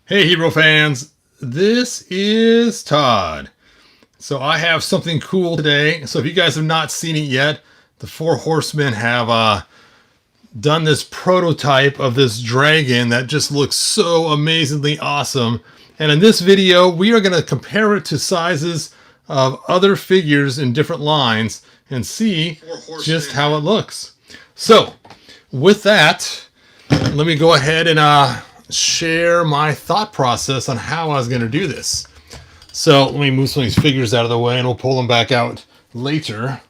Hey Hero fans, this is Todd. So I have something cool today. So if you guys have not seen it yet, the Four Horsemen have done this prototype of this dragon that just looks so amazingly awesome. And in this video, we are going to compare it to sizes of other figures in different lines and see just how it looks. So with that, let me go ahead and share my thought process on how I was going to do this. So let me move some of these figures out of the way and we'll pull them back out later.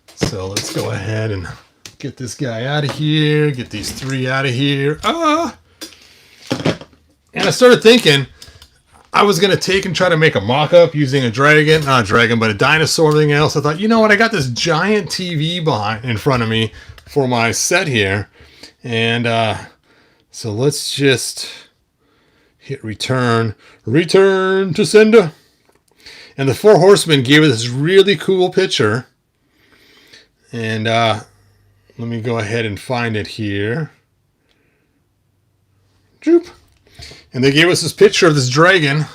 So let's go ahead and get this guy out of here, get these three out of here. And I started thinking I was going to take and try to make a mock-up using a dragon, not a dragon, but a dinosaur or anything else. I thought, you know what, I got this giant TV in front of me for my set here. And so let's just hit return to sender. And the Four Horsemen gave us this really cool picture. And let me go ahead and find it here. Droop. And they gave us this picture of this dragon.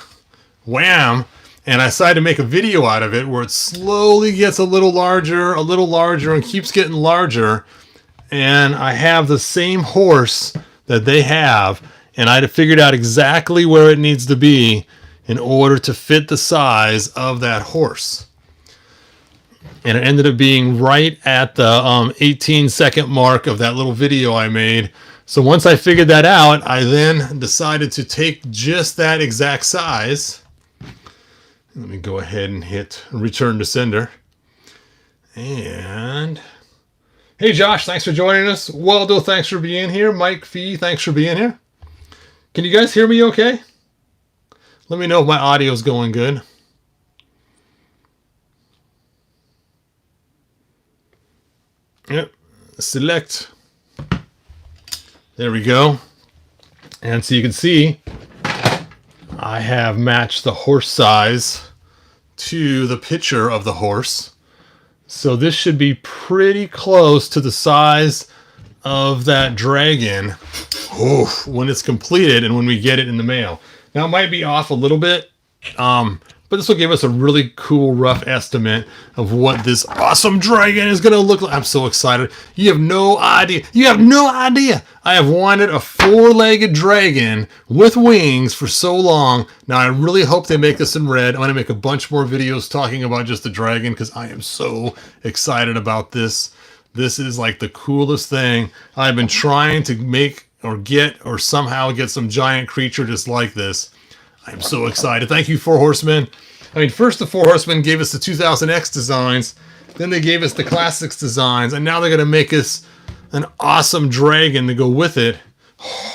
Wham! And I decided to make a video out of it where it slowly gets a little larger, and keeps getting larger. And I have the same horse that they have, and I had figured out exactly where it needs to be in order to fit the size of that horse. And it ended up being right at the 18-second mark of that little video I made. So once I figured that out, I then decided to take just that exact size. Let me go ahead and hit return to sender. And hey Josh, thanks for joining us. Waldo, thanks for being here. Mike Fee, thanks for being here. Can you guys hear me okay? Let me know if my audio is going good. Yep, select. There we go. And so you can see I have matched the horse size to the picture of the horse. So this should be pretty close to the size of that dragon when it's completed and when we get it in the mail. Now it might be off a little bit, but this will give us a really cool rough estimate of what this awesome dragon is going to look like. I'm so excited. You have no idea. I have wanted a four-legged dragon with wings for so long. Now I really hope they make this in red. I'm going to make a bunch more videos talking about just the dragon because I am so excited about this. This is like the coolest thing. I've been trying to make or get or somehow get some giant creature just like this. I'm so excited. Thank you, Four Horsemen. I mean, first the Four Horsemen gave us the 2000X designs. Then they gave us the Classics designs. And now they're going to make us an awesome dragon to go with it.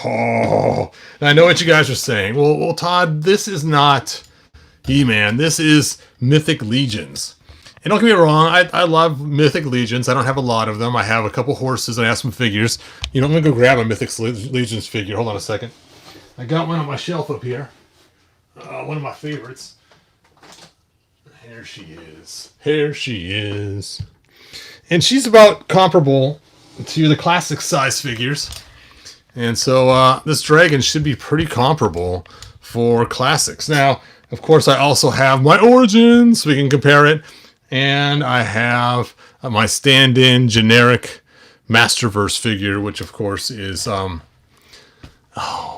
Oh, and I know what you guys are saying. Well, Todd, this is not He-Man. This is Mythic Legions. And don't get me wrong, I love Mythic Legions. I don't have a lot of them. I have a couple horses and I have some figures. You know, I'm going to go grab a Mythic Legions figure. Hold on a second. I got one on my shelf up here. One of my favorites. Here she is. Here she is. And she's about comparable to the classic size figures. And so this dragon should be pretty comparable for classics. Now, of course, I also have my Origins, so we can compare it. And I have my stand-in generic Masterverse figure, which of course is,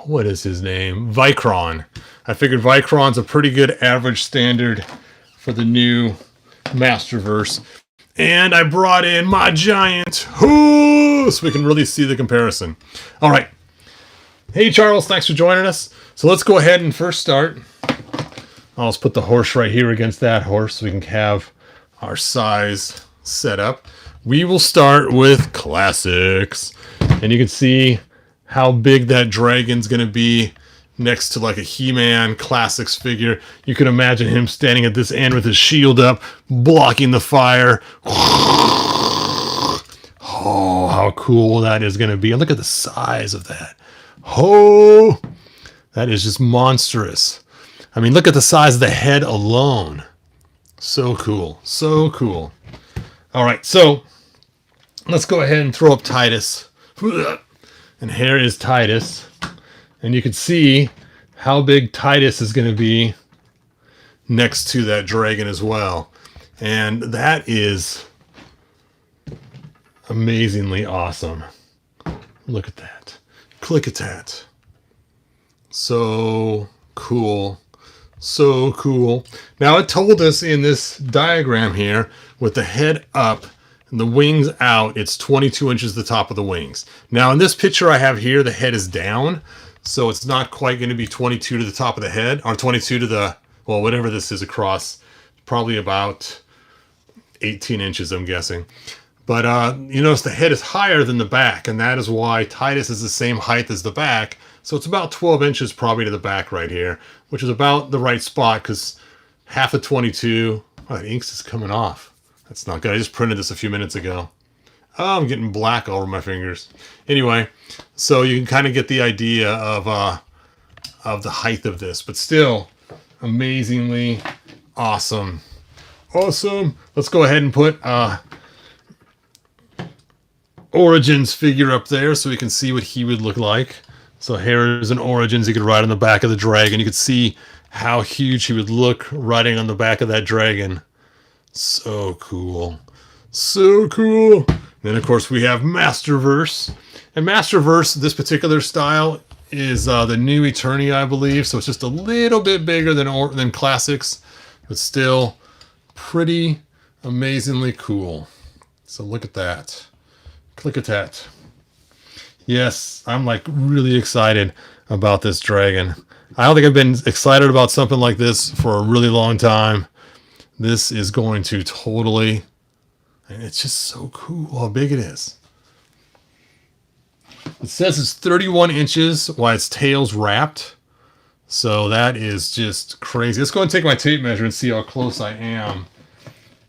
what is his name? Vicron. I figured Vicron's a pretty good average standard for the new Masterverse. And I brought in my giant, so we can really see the comparison. All right. Hey, Charles, thanks for joining us. So let's go ahead and first start. I'll just put the horse right here against that horse so we can have our size set up. We will start with classics. And you can see how big that dragon's going to be next to like a He-Man classics figure. You can imagine him standing at this end with his shield up, blocking the fire. Oh, how cool that is going to be. And look at the size of that. Oh, that is just monstrous. I mean, look at the size of the head alone. So cool. So cool. All right, so let's go ahead and throw up Titus. And here is Titus. And you can see how big Titus is going to be next to that dragon as well. And that is amazingly awesome. Look at that. Click at that. So cool. So cool. Now it told us in this diagram here with the head up and the wings out, it's 22 inches the top of the wings. Now in this picture I have here, the head is down. So it's not quite going to be 22 to the top of the head, or 22 to the, well, whatever this is across, probably about 18 inches, I'm guessing. But you notice the head is higher than the back, and that is why Titus is the same height as the back. So it's about 12 inches probably to the back right here, which is about the right spot, because half of 22, oh, the inks is coming off. That's not good. I just printed this a few minutes ago. Oh, I'm getting black all over my fingers. Anyway, so you can kind of get the idea of the height of this, but still amazingly awesome. Awesome. Let's go ahead and put Origins figure up there so we can see what he would look like. So here's an Origins he could ride on the back of the dragon. You could see how huge he would look riding on the back of that dragon. So cool. So cool. Then, of course, we have Masterverse. And Masterverse, this particular style, is the new Eternia, I believe. So it's just a little bit bigger than Classics, but still pretty amazingly cool. So look at that. Click at that. Yes, I'm like really excited about this dragon. I don't think I've been excited about something like this for a really long time. This is going to totally... And it's just so cool how big it is. It says it's 31 inches while its tail's wrapped. So that is just crazy. Let's go and take my tape measure and see how close I am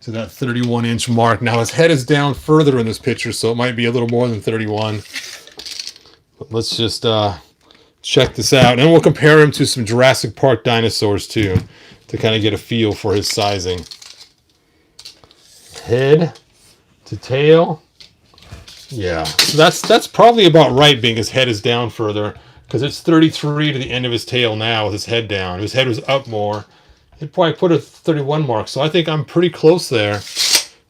to that 31 inch mark. Now his head is down further in this picture, so it might be a little more than 31. But let's just check this out. And we'll compare him to some Jurassic Park dinosaurs too, to kind of get a feel for his sizing. Head to tail. Yeah, so that's probably about right, being his head is down further, because it's 33 to the end of his tail now with his head down. If his head was up more, it'd probably put a 31 mark. So I think I'm pretty close there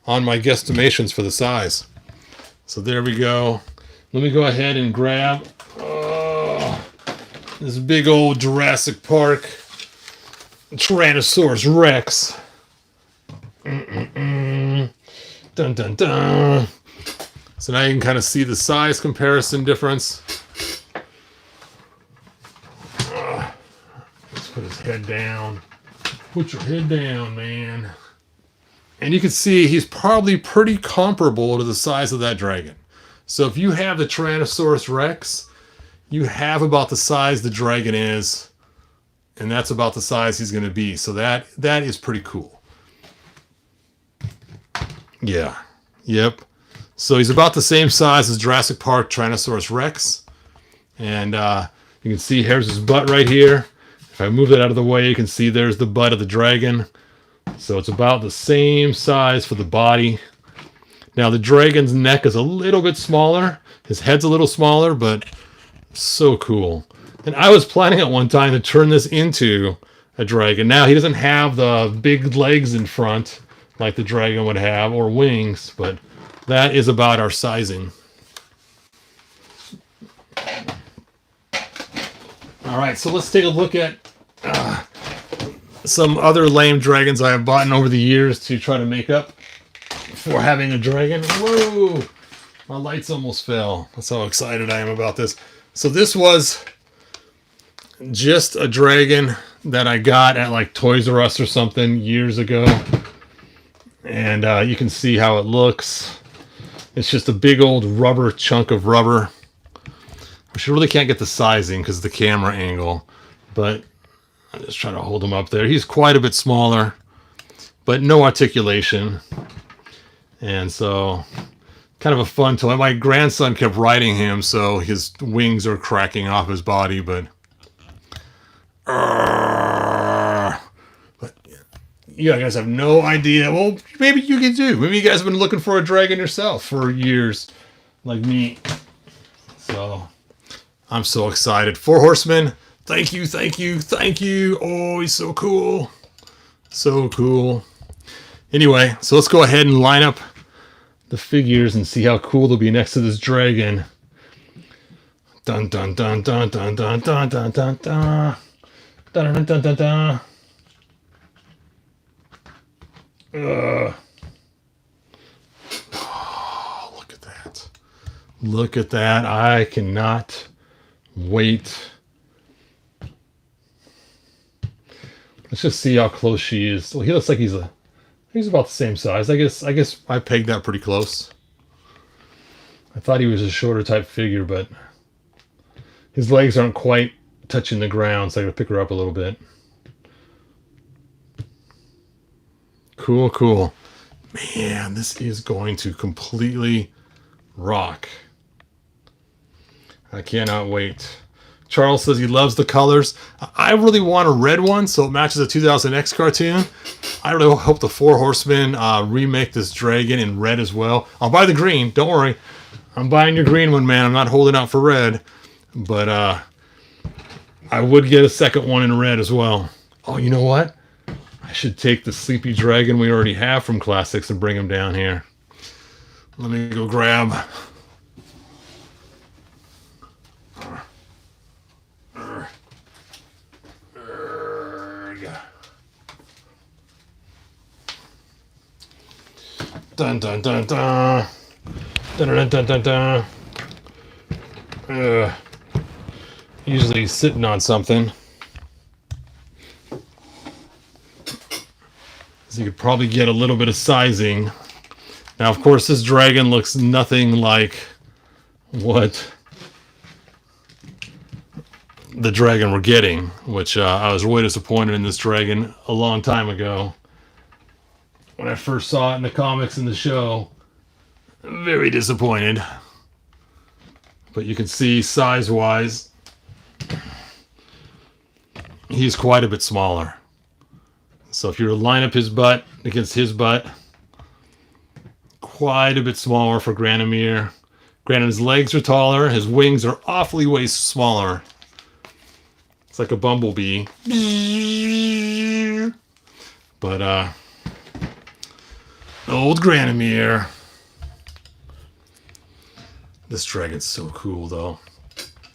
on my guesstimations for the size. So there we go. Let me go ahead and grab this big old Jurassic Park Tyrannosaurus Rex. Dun dun dun. So now you can kind of see the size comparison difference. Let's put his head down. Put your head down, man. And you can see he's probably pretty comparable to the size of that dragon. So if you have the Tyrannosaurus Rex, you have about the size the dragon is, and that's about the size he's going to be. So that is pretty cool. Yeah. Yep. So he's about the same size as Jurassic Park Tyrannosaurus Rex. And you can see here's his butt right here. If I move that out of the way, you can see there's the butt of the dragon. So it's about the same size for the body. Now the dragon's neck is a little bit smaller. His head's a little smaller, but so cool. And I was planning at one time to turn this into a dragon. Now he doesn't have the big legs in front like the dragon would have, or wings, but that is about our sizing. All right, so let's take a look at some other lame dragons I have bought over the years to try to make up for having a dragon. Whoa! My lights almost fell. That's how excited I am about this. So this was just a dragon that I got at like Toys R Us or something years ago. And you can see how it looks. It's just a big old rubber chunk of rubber. Which you really can't get the sizing because of the camera angle. But I'm just trying to hold him up there. He's quite a bit smaller, but no articulation. And so, kind of a fun toy. My grandson kept riding him, so his wings are cracking off his body, but you guys have no idea. Well, maybe you can do. Maybe you guys have been looking for a dragon yourself for years, like me. So, I'm so excited. Four Horsemen. Thank you, thank you, thank you. Oh, he's so cool. So cool. Anyway, so let's go ahead and line up the figures and see how cool they'll be next to this dragon. Dun dun dun dun dun dun dun dun dun dun. Dun dun dun dun dun. Oh, look at that. Look at that. I cannot wait. Let's just see how close she is. Well, he looks like he's about the same size. I guess I pegged that pretty close. I thought he was a shorter type figure, but his legs aren't quite touching the ground, so I gotta pick her up a little bit. Cool, cool. Man, this is going to completely rock. I cannot wait. Charles says he loves the colors. I really want a red one, so it matches the 2000X cartoon. I really hope the Four Horsemen remake this dragon in red as well. I'll buy the green. Don't worry. I'm buying your green one, man. I'm not holding out for red. But I would get a second one in red as well. Oh, you know what? I should take the sleepy dragon we already have from Classics and bring him down here. Let me go grab... Dun dun dun dun. Dun dun dun dun dun. Usually sitting on something. So you could probably get a little bit of sizing. Now, of course, this dragon looks nothing like what the dragon we're getting, which I was really disappointed in this dragon a long time ago. When I first saw it in the comics and the show, very disappointed. But you can see size-wise, he's quite a bit smaller. So if you were to line up his butt against his butt, quite a bit smaller for Granomir. Granted, his legs are taller, his wings are awfully way smaller. It's like a bumblebee. But, old Granomir. This dragon's so cool, though.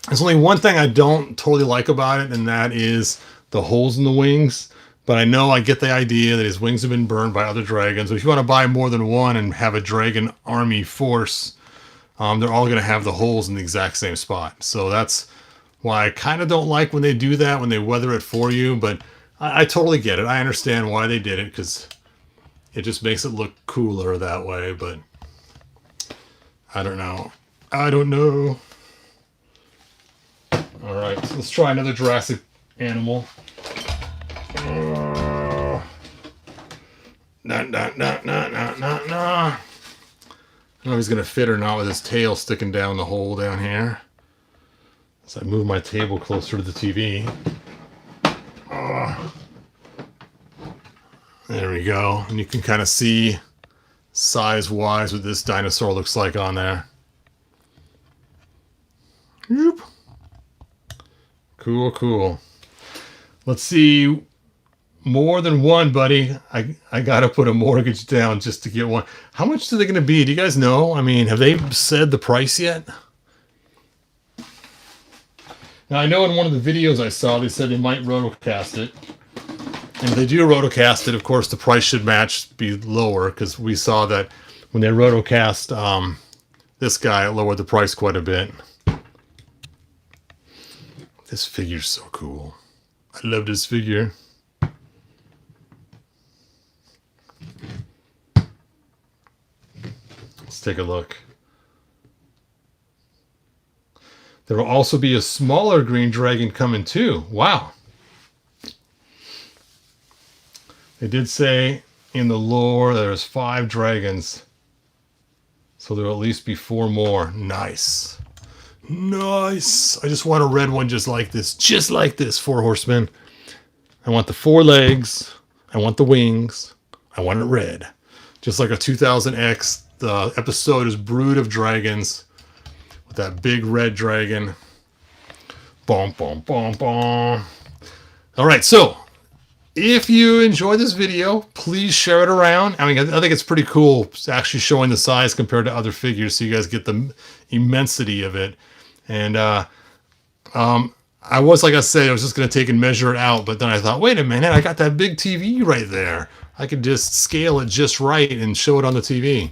There's only one thing I don't totally like about it, and that is the holes in the wings. But I know I get the idea that his wings have been burned by other dragons. But if you want to buy more than one and have a dragon army force, they're all going to have the holes in the exact same spot. So that's why I kind of don't like when they do that, when they weather it for you. But I totally get it. I understand why they did it, because it just makes it look cooler that way. But I don't know. I don't know. All right, so let's try another Jurassic animal. Nah. I don't know if he's going to fit or not with his tail sticking down the hole down here. As I move my table closer to the TV. There we go. And you can kind of see size-wise what this dinosaur looks like on there. Whoop. Cool, cool. Let's see. More than one, buddy. I gotta put a mortgage down just to get one. How much are they gonna be? Do you guys know? I mean, have they said the price yet? Now, I know in one of the videos I saw, they said they might rotocast it. And if they do rotocast it, of course, the price should be lower, because we saw that when they rotocast this guy, it lowered the price quite a bit. This figure's so cool. I love this figure. Let's take a look. There will also be a smaller green dragon coming too. Wow. They did say in the lore there's 5 dragons. So there will at least be 4 more. Nice. Nice. I just want a red one just like this. Just like this, Four Horsemen. I want the 4 legs. I want the wings. I want it red. Just like a 2000X. The episode is Brood of Dragons. With that big red dragon. Boom, boom, boom, boom. All right, so if you enjoyed this video, please share it around. I mean, I think it's pretty cool actually showing the size compared to other figures, so you guys get the immensity of it. And I was, like I said, I was just going to take and measure it out, but then I thought, wait a minute, I got that big TV right there. I could just scale it just right and show it on the TV.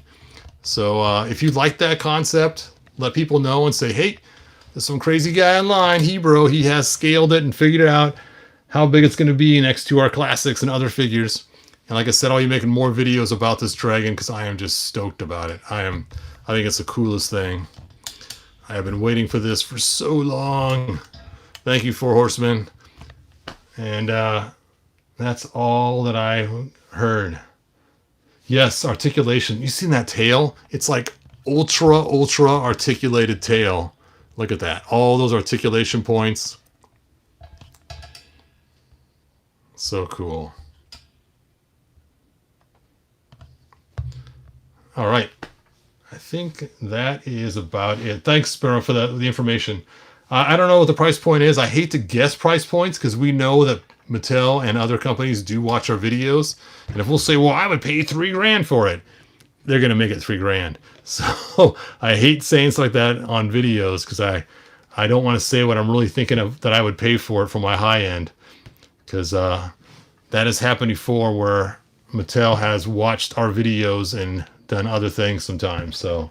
So if you like that concept, let people know and say, hey, there's some crazy guy online, he has scaled it and figured out how big it's going to be next to our classics and other figures. And like I said, I'll be making more videos about this dragon because I am just stoked about it. I think it's the coolest thing. I have been waiting for this for so long. Thank you, Four Horsemen. And that's all that I heard. Yes, articulation. You seen that tail? It's like ultra articulated tail. Look at that. All those articulation points. So cool. All right. I think that is about it. Thanks, Sparrow, for the information. I don't know what the price point is. I hate to guess price points because we know that Mattel and other companies do watch our videos. And if we'll say, well, I would pay $3,000 for it, they're going to make it $3,000. So I hate saying stuff like that on videos because I don't want to say what I'm really thinking of that I would pay for it for my high end. Because that has happened before where Mattel has watched our videos and done other things sometimes. So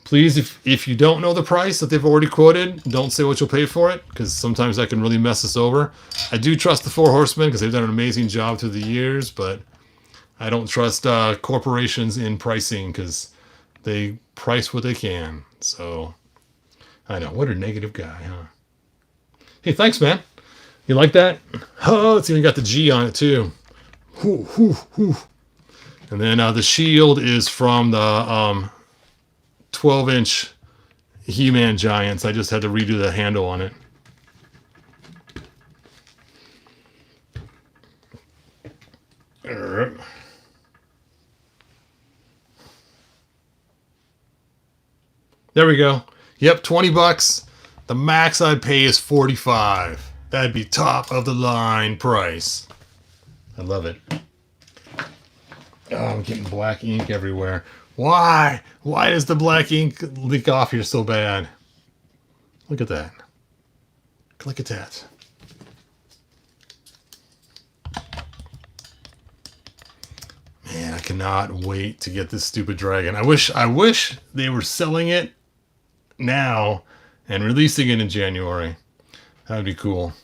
please, if you don't know the price that they've already quoted, don't say what you'll pay for it, because sometimes that can really mess us over. I do trust the Four Horsemen because they've done an amazing job through the years, but I don't trust corporations in pricing because they price what they can. So I know, what a negative guy, huh? Hey, thanks, man. You like that? Oh, it's even got the G on it too. Whew, whew, whew. And then the shield is from the 12-inch He-Man Giants. I just had to redo the handle on it. There we go. Yep, 20 bucks. The max I'd pay is 45. That'd be top of the line price. I love it. Oh, I'm getting black ink everywhere. Why? Why does the black ink leak off here so bad? Look at that. Look at that. Man, I cannot wait to get this stupid dragon. I wish they were selling it now and releasing it in January. That would be cool.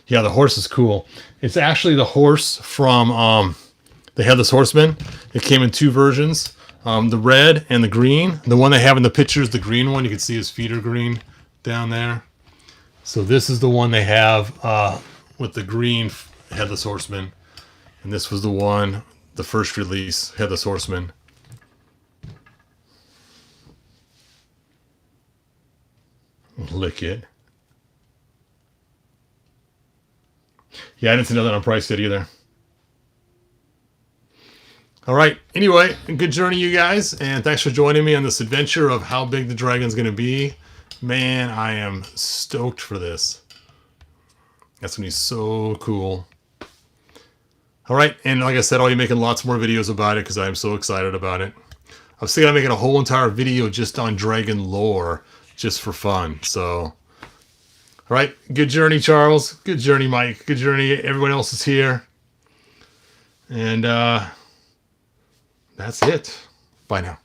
Yeah, the horse is cool. It's actually the horse from the Headless Horseman. It came in two versions, the red and the green. The one they have in the picture is the green one. You can see his feet are green down there. So this is the one they have with the green Headless Horseman. And this was the one, the first release, Headless Horseman. Lick it. Yeah, I didn't see nothing on price yet either. All right. Anyway, good journey, you guys. And thanks for joining me on this adventure of how big the dragon's going to be. Man, I am stoked for this. That's going to be so cool. All right. And like I said, I'll be making lots more videos about it because I'm so excited about it. I was thinking of making a whole entire video just on dragon lore, just for fun. So... all right, good journey, Charles. Good journey, Mike. Good journey, everyone else is here. And that's it. Bye now.